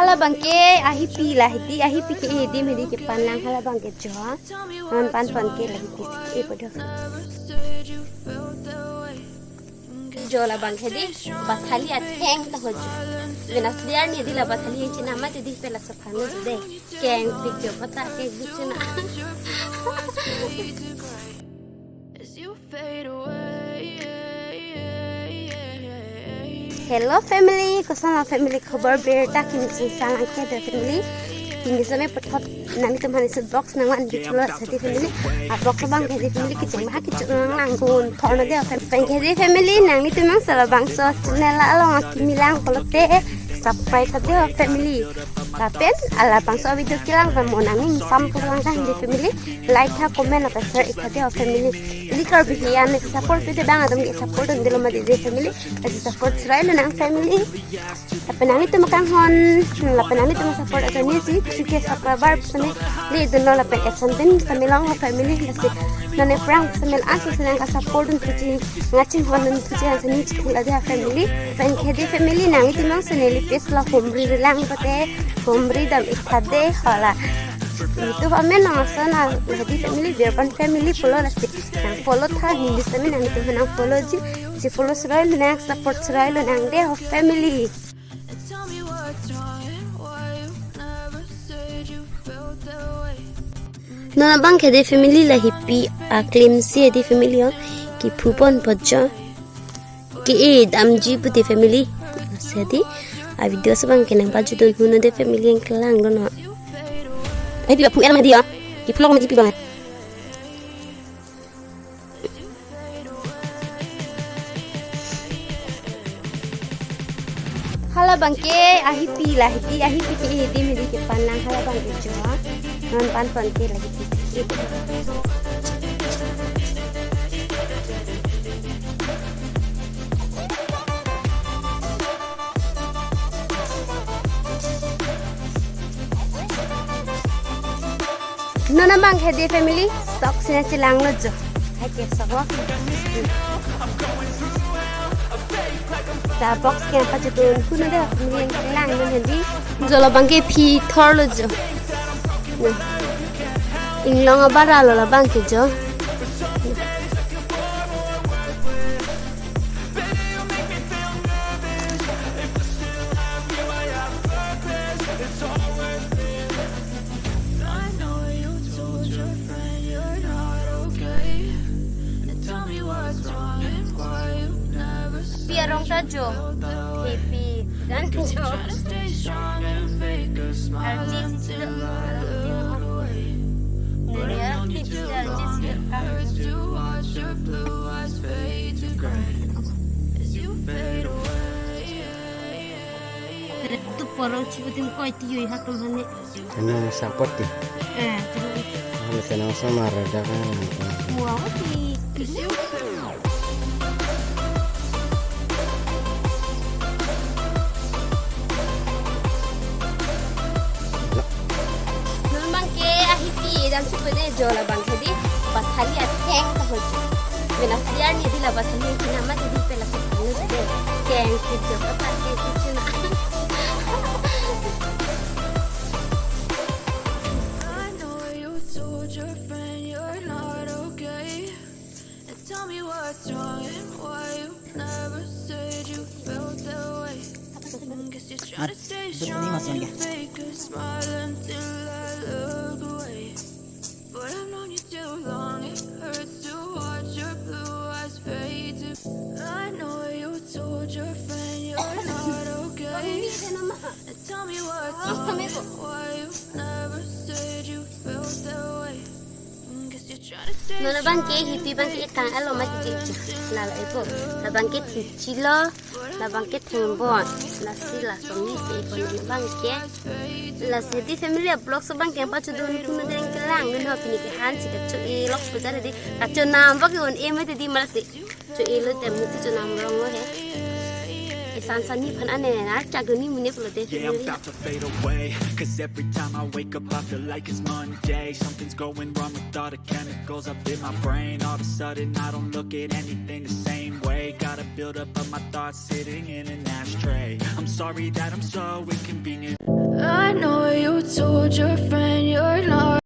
Hala bangke ahi pi lah di ahi pi ke di medi ke panang hala bangke jo non pan ke lagi pi ke podo jo la bangke di bathali atheng ta hojo venas liar ni di la bathali en china ma di pela safano de keng dik jo pata ke bichuna Hello family, kusama family khabar berta kini sang angke da family kini sampai petot nami teman isu box nangan diculo sati family box bang ke family kiceng mah kiceng nanggun thorna de family nang ni tumang sala bang so nela along kimilang kolote subscribe tadi family tapen ala bang so video kilang mo nangin sam pulang kan di family like ha comment apa share ikade family likar bihian support pede bang adam ke support ndelo ma di family as support srail nang family tapen nang itu makan hon lapen nang itu support ada ni si ke subscriber pene le dono lapen action samilang family nasi nane prank samil asu senang ka support untuji ngachin hon untuji asani chula dia family pen khede family nang itu mang seneli pesla homri lang pate homri dam ikade hala itu kami nangsana jadi family BirBonFamily follow nasi nang follow tha hindi sami nang itu nang follow ji follow serail nang support serail nang de family Nona bang khede family la hippy claim si di family ki phupon pojjo ki e damji puti family sedi a video sabang kenang baju do huno de family en klang do no ai bi pu era ma dia ki flog ma di pi banget hala bangke ahi pi lah di ahi pi ke di me di ke panang hala bangke jo non pan ke lagi pi Nona bang hede family stock sina chilang lo jo hai ke sabo ta box ke pa chutun kuno de family chilang lo hendi jola bang ke phi thor lo jo inglong abara lo la bang ke jo Piarong tajo, happy dan jo. Tu porong ciputin koi tiuy hatum hane. Ano support di? Ano senang sama rada kan? Wow, dan supaya jola bang jadi bathali atheng ta hoji mena siar ni dila bathali kina ma jadi pela sapanu de keng ki jo pata ke kichuna I know you told your friend you're not okay and tell me what's wrong and why you never said you felt that way guess you're trying to stay strong and fake a smile until I look away But I've known you too long, it hurts to watch your blue eyes fade to I know you told your friend you're not okay And tell me what's wrong and why you never said you felt that way Guess you're trying to stay strong bang ke hippy bang ke tang alo ma ti la la ipo la bang ke chilo la bang ke thembon la sila somi se ko na bang ke la sedi family blog so bang ke pa chu don kun de ke lang ne ha pini ke han si ke chu e lok pu jare di ta chu nam ba ke on e me di mal se chu e lo tem ni chu nam rong ho he Sansani pan ane na chaguni mune plote Yeah, I'm about to fade away Cause every time I wake up I feel like it's Monday Something's going wrong with all the chemicals up in my brain All of a sudden I don't look at anything the same way Gotta build up of my thoughts sitting in an ashtray I'm sorry that I'm so inconvenient told your friends